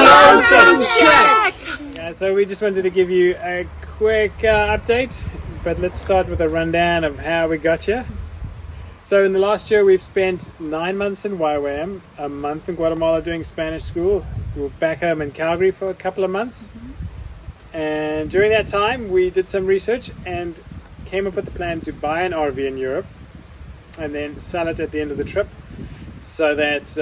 Reality check. Yeah, so we just wanted to give you a quick update, but let's start with a rundown of how we got here. So in the last year, we've spent 9 months in YWAM, a month in Guatemala doing Spanish school. We were back home in Calgary for a couple of months. And during that time, we did some research and came up with the plan to buy an RV in Europe and then sell it at the end of the trip so that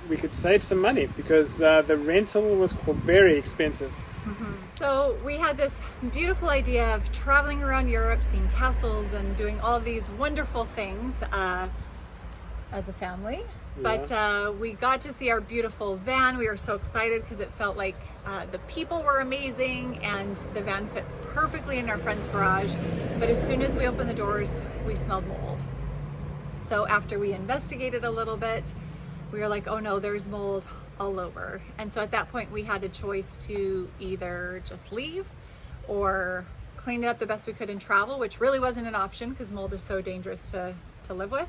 we could save some money because the rental was very expensive. So we had this beautiful idea of traveling around Europe, seeing castles and doing all these wonderful things as a family. But we got to see our beautiful van. We were so excited because it felt like the people were amazing and the van fit perfectly in our friend's garage. But as soon as we opened the doors, we smelled mold. So after we investigated a little bit, we were like, oh no, there's mold all over. And so at that point we had a choice to either just leave or clean it up the best we could and travel, which really wasn't an option because mold is so dangerous to live with.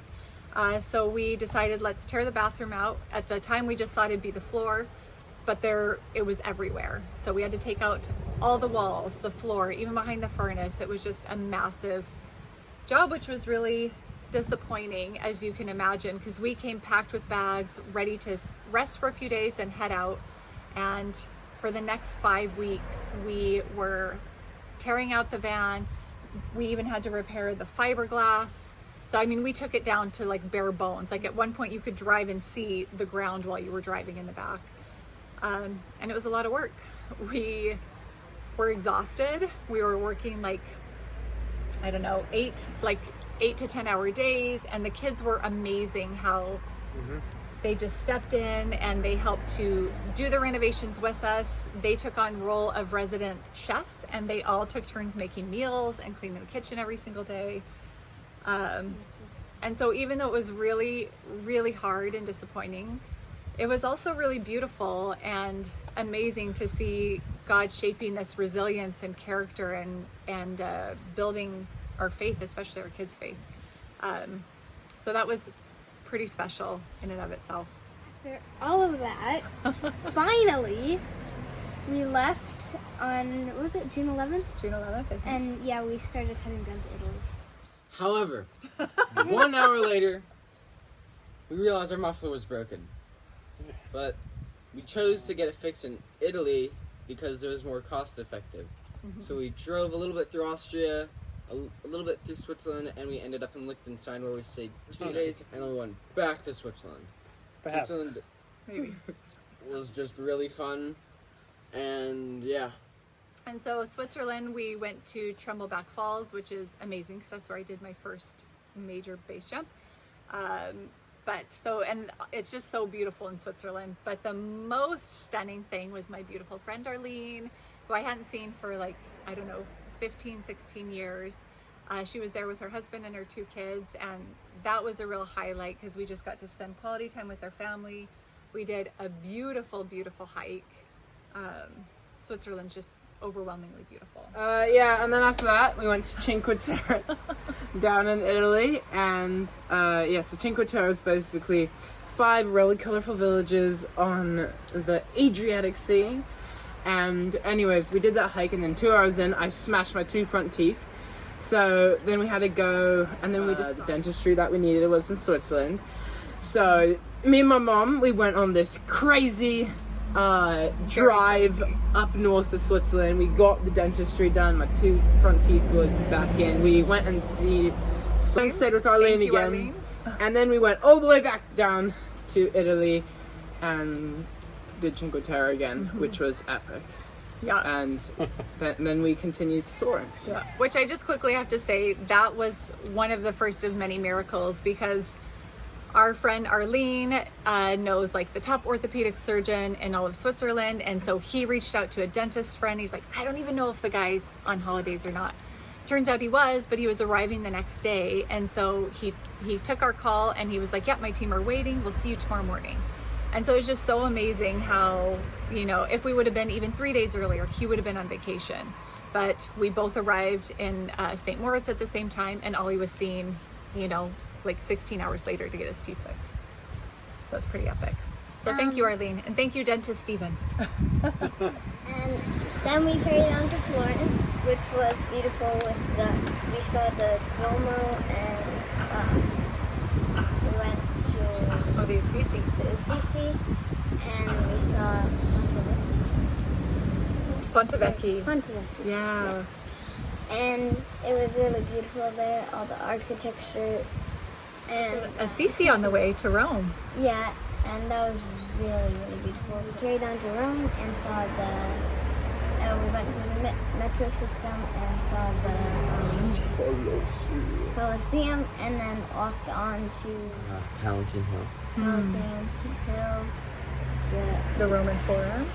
So we decided, let's tear the bathroom out. At the time we just thought it'd be the floor, but it was everywhere. So we had to take out all the walls, the floor, even behind the furnace. It was just a massive job, which was really disappointing, as you can imagine, because we came packed with bags, ready to rest for a few days and head out. And for the next 5 weeks, we were tearing out the van. We even had to repair the fiberglass. So, I mean, we took it down to like bare bones. Like at one point you could drive and see the ground while you were driving in the back. And it was a lot of work. We were exhausted. We were working like, I don't know, 8 to 10 hour days. And the kids were amazing how they just stepped in and they helped to do the renovations with us. They took on role of resident chefs and they all took turns making meals and cleaning the kitchen every single day. And so even though it was really, really hard and disappointing, it was also really beautiful and amazing to see God shaping this resilience and character and building our faith, especially our kids' faith. So that was pretty special in and of itself. After all of that, finally, we left on, what was it, June 11th? June 11th, I think. And yeah, we started heading down to Italy. However, 1 hour later, we realized our muffler was broken. But we chose to get it fixed in Italy because it was more cost effective. So we drove a little bit through Austria, a little bit through Switzerland, and we ended up in Liechtenstein where we stayed 2 days, and then we went back to Switzerland. Perhaps. Switzerland Maybe. was just really fun, and yeah. And so Switzerland, we went to Trembleback Falls, which is amazing because that's where I did my first major base jump. And it's just so beautiful in Switzerland. But the most stunning thing was my beautiful friend Arlene, who I hadn't seen for 15, 16 years. She was there with her husband and her 2 kids. And that was a real highlight because we just got to spend quality time with our family. We did a beautiful, beautiful hike. Switzerland's just overwhelmingly beautiful. Yeah, and then after that, we went to Cinque Terre down in Italy, and so Cinque Terre is basically 5 really colorful villages on the Adriatic Sea. And anyways, we did that hike, and then 2 hours in, I smashed my 2 front teeth. So then we had to go, and then the dentistry that we needed was in Switzerland. So me and my mom, we went on this crazy drive up north of Switzerland. We got the dentistry done. My 2 front teeth were back in. We went and stayed with Arlene again. Arlene. And then we went all the way back down to Italy and did Cinque Terre again, which was epic. Yeah. And then we continued to Florence. Yeah. Which I just quickly have to say, that was one of the first of many miracles because our friend Arlene knows like the top orthopedic surgeon in all of Switzerland. And so he reached out to a dentist friend. He's like, I don't even know if the guy's on holidays or not. Turns out he was, but he was arriving the next day. And so he took our call and he was like, yep, my team are waiting. We'll see you tomorrow morning. And so it's just so amazing how, if we would have been even 3 days earlier, he would have been on vacation. But we both arrived in St. Moritz at the same time, and Ollie was seen, like 16 hours later to get his teeth fixed. So that's pretty epic. So thank you, Arlene, and thank you, Dentist Stephen. And then we carried on to Florence, which was beautiful we saw the Duomo and we went to Oh, the Uffizi. the Uffizi and we saw Ponte Vecchi. Pontevecchi. Yeah. And it was really beautiful there, all the architecture and Assisi on the way to Rome. yeah, and that was really, really beautiful. We carried on to Rome and saw we went through the metro system and saw the Colosseum and then walked on to Palatine Hill. Palatine Hill, The Roman Forum.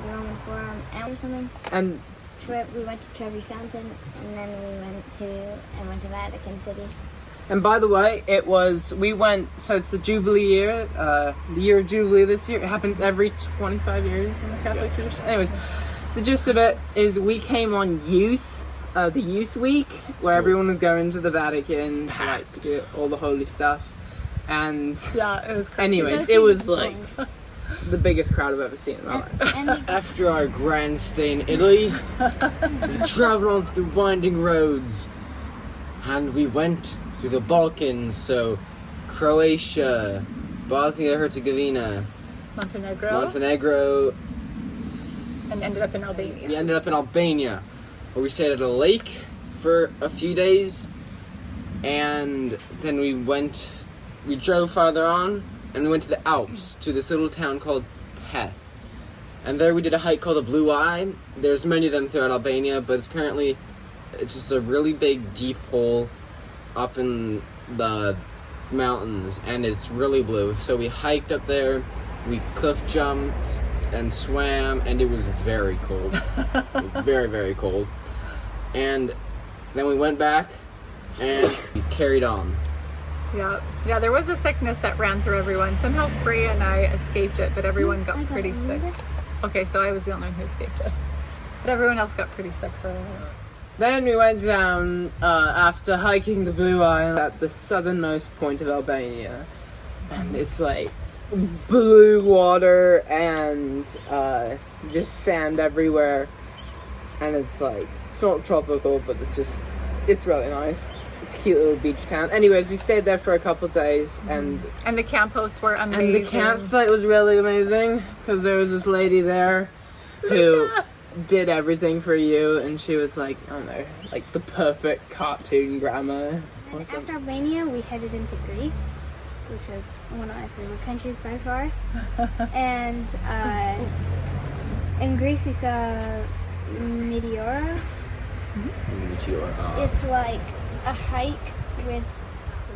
the Roman Forum, and something. And We went to Trevi Fountain and then we went to Vatican City. And by the way, so it's the Jubilee year, the year of Jubilee this year. It happens every 25 years in the Catholic tradition. Anyways, the gist of it is we came on the Youth Week, where everyone was going to the Vatican, like, do all the holy stuff. And Yeah, it was crazy. anyways, it was like the biggest crowd I've ever seen in my life. And the After our grand stay in Italy, we traveled on through winding roads, and we went through the Balkans, so Croatia, Bosnia-Herzegovina, Montenegro, and ended up in Albania. we ended up in Albania, where we stayed at a lake for a few days, and then we drove farther on, and we went to the Alps, to this little town called Peth. And there we did a hike called the Blue Eye. There's many of them throughout Albania, but apparently it's just a really big, deep hole up in the mountains, and it's really blue. So we hiked up there, we cliff jumped and swam, and it was very cold. Very, very cold. And then we went back and we carried on. Yeah, there was a sickness that ran through everyone. Somehow Freya and I escaped it, but everyone got pretty sick. Okay, so I was the only one who escaped it. But everyone else got pretty sick for a while. Then we went down after hiking the Blue Island at the southernmost point of Albania, and it's like blue water and just sand everywhere, and it's not tropical, but it's really nice. It's a cute little beach town. Anyways, we stayed there for a couple days, and the campos were amazing. the campsite was really amazing because there was this lady there who did everything for you, and she was like, I don't know, like the perfect cartoon grandma. And after Albania, we headed into Greece, which is one of my favorite countries by far. And in Greece, we saw Meteora. It's like a hike with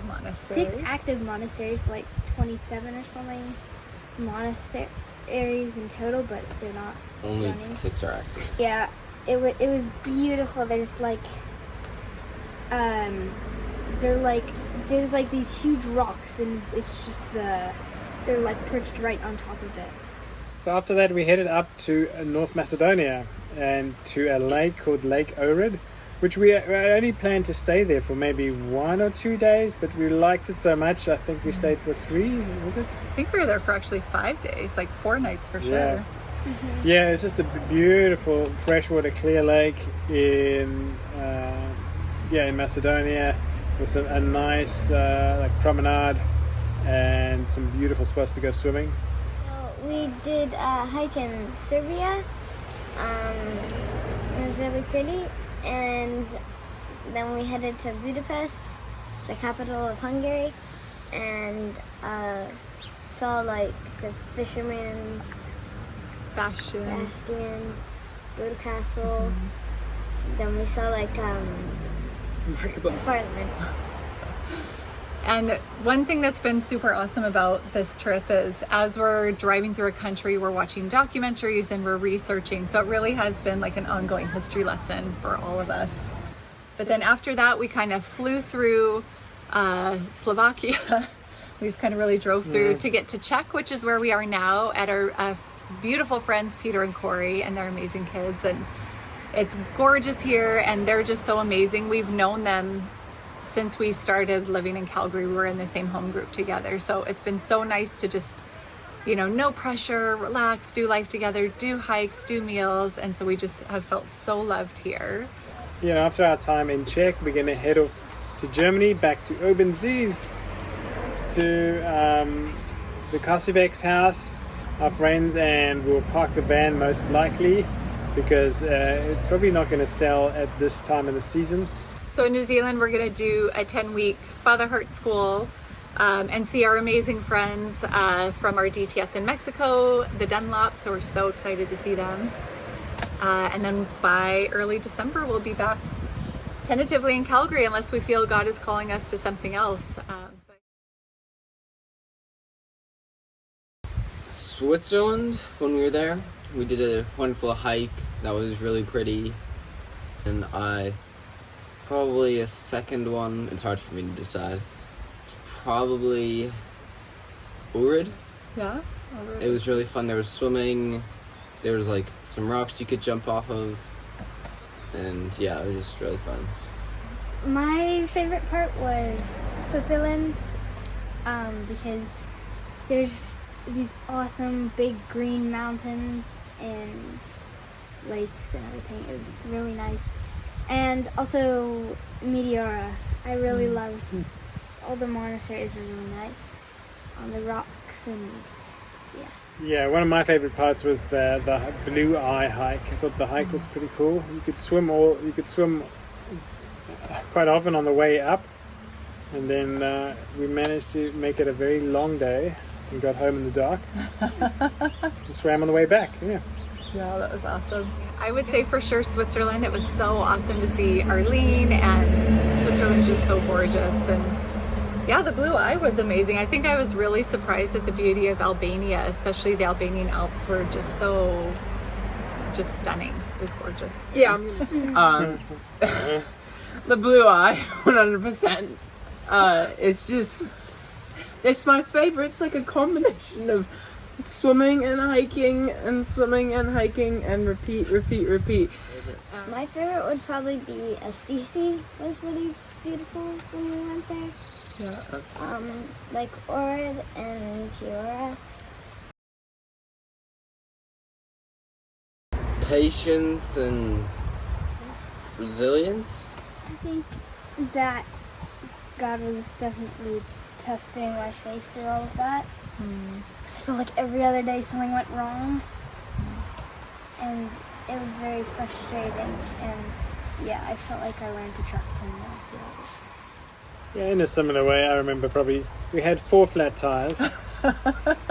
monasteries. 6 active monasteries, like 27 or something monasteries in total, but they're not Only running. 6 are active. Yeah, it was beautiful. There's like these huge rocks, and it's just they're like perched right on top of it. So after that, we headed up to North Macedonia and to a lake called Lake Ohrid, which we only planned to stay there for maybe 1 or 2 days, but we liked it so much, I think we stayed for 3, was it? I think we were there for actually 5 days, like 4 nights for sure. Yeah. Yeah, it's just a beautiful freshwater clear lake in Macedonia with a nice like promenade and some beautiful spots to go swimming. So we did a hike in Serbia. It was really pretty, and then we headed to Budapest, the capital of Hungary, and saw like the fisherman's Bastion. Buda Castle. Then we saw like Parliament. And one thing that's been super awesome about this trip is as we're driving through a country, we're watching documentaries and we're researching. So it really has been like an ongoing history lesson for all of us. But then after that, we kind of flew through Slovakia. We just kind of really drove through to get to Czech, which is where we are now at our beautiful friends, Peter and Corey, and their amazing kids. And it's gorgeous here, and they're just so amazing. We've known them since we started living in Calgary. We were in the same home group together. So it's been so nice to just no pressure, relax, do life together, do hikes, do meals. And so we just have felt so loved here. After our time in Czech, we're going to head off to Germany, back to Obensees, to the Kosivek's house, our friends, and we'll park the van most likely because it's probably not going to sell at this time of the season. So in New Zealand, we're going to do a 10-week Father Heart School and see our amazing friends from our DTS in Mexico, the Dunlops. So we're so excited to see them. And then by early December, we'll be back tentatively in Calgary unless we feel God is calling us to something else. Switzerland, when we were there, we did a wonderful hike that was really pretty. And probably a second one, it's hard for me to decide. It's probably Uhrid. Yeah. It was really fun. There was swimming, there was like some rocks you could jump off of, and yeah, it was just really fun. My favorite part was Switzerland because there's these awesome big green mountains and lakes and everything. It was really nice. And also Meteora. I really loved all the monasteries were really nice on the rocks and Yeah, one of my favorite parts was the Blue Eye hike. I thought the hike was pretty cool. You could swim quite often on the way up, and then we managed to make it a very long day. We got home in the dark and swam on the way back. Yeah, that was awesome. I would say for sure Switzerland. It was so awesome to see Arlene, and Switzerland's just so gorgeous. And yeah, the Blue Eye was amazing. I think I was really surprised at the beauty of Albania, especially the Albanian Alps were just stunning. It was gorgeous. Yeah. The Blue Eye, 100%. It's my favorite. It's like a combination of swimming and hiking and swimming and hiking and repeat. my favorite would probably be Assisi. Was really beautiful when we went there. Yeah. Like Ohrid and Meteora. Patience and resilience. I think that God was definitely testing my faith through all of that. Because I felt like every other day something went wrong. And it was very frustrating. And yeah, I felt like I learned to trust him more. Yeah, in a similar way, I remember probably we had 4 flat tires.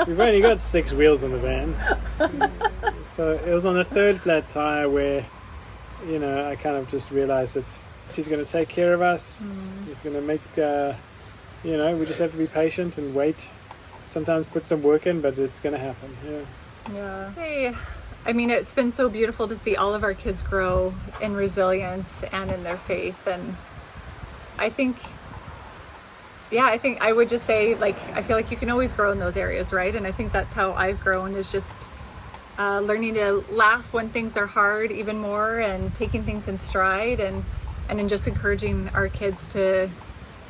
We've only got 6 wheels on the van. So it was on the 3rd flat tire where, I kind of just realized that he's going to take care of us. He's going to make, we just have to be patient and wait. Sometimes put some work in, but it's going to happen. Yeah. I mean, it's been so beautiful to see all of our kids grow in resilience and in their faith. And I think I would just say, I feel like you can always grow in those areas, right? And I think that's how I've grown, is just learning to laugh when things are hard even more, and taking things in stride, and then just encouraging our kids to,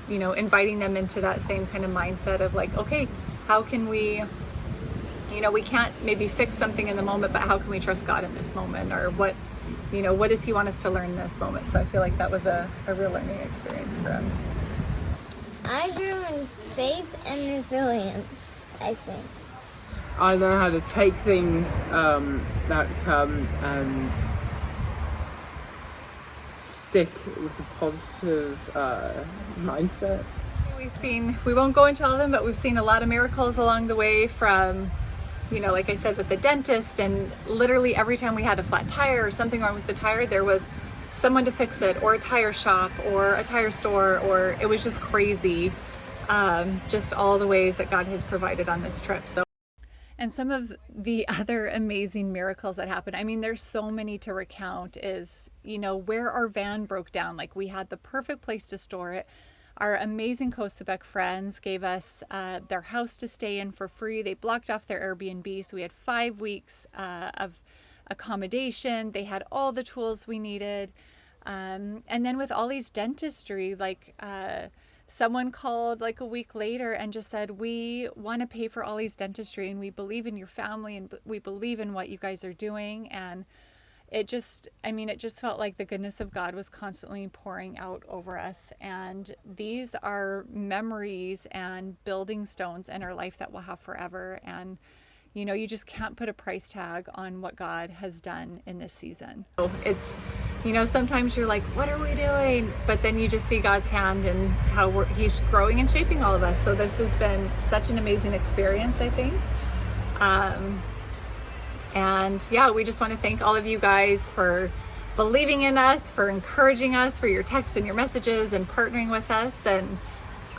inviting them into that same kind of mindset of okay, how can we, we can't maybe fix something in the moment, but how can we trust God in this moment? Or what does he want us to learn in this moment? So I feel like that was a real learning experience for us. I grew in faith and resilience, I think. I learned how to take things that come and stick with a positive mindset. We won't go into all of them, but we've seen a lot of miracles along the way, from, like I said, with the dentist, and literally every time we had a flat tire or something wrong with the tire, there was someone to fix it, or a tire shop, or a tire store, or it was just crazy. Just all the ways that God has provided on this trip. And some of the other amazing miracles that happened, I mean, there's so many to recount, is, where our van broke down. We had the perfect place to store it. Our amazing Kosivek friends gave us their house to stay in for free. They blocked off their Airbnb, so we had 5 weeks of accommodation. They had all the tools we needed. And then with Ollie's dentistry, someone called like a week later and just said, we want to pay for Ollie's dentistry, and we believe in your family, and we believe in what you guys are doing. And it just felt like the goodness of God was constantly pouring out over us. And these are memories and building stones in our life that we'll have forever. And you just can't put a price tag on what God has done in this season. So it's, sometimes you're like, what are we doing? But then you just see God's hand and how He's growing and shaping all of us. So this has been such an amazing experience, I think. And yeah, we just want to thank all of you guys for believing in us, for encouraging us, for your texts and your messages and partnering with us. And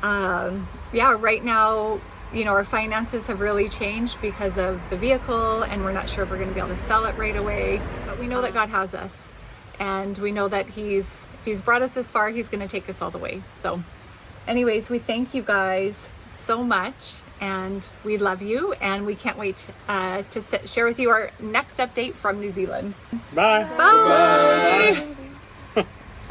right now, our finances have really changed because of the vehicle, and we're not sure if we're going to be able to sell it right away. But we know that God has us, and we know that if He's brought us this far, He's going to take us all the way. So anyways, we thank you guys so much, and we love you, and we can't wait to share with you our next update from New Zealand. Bye. Bye.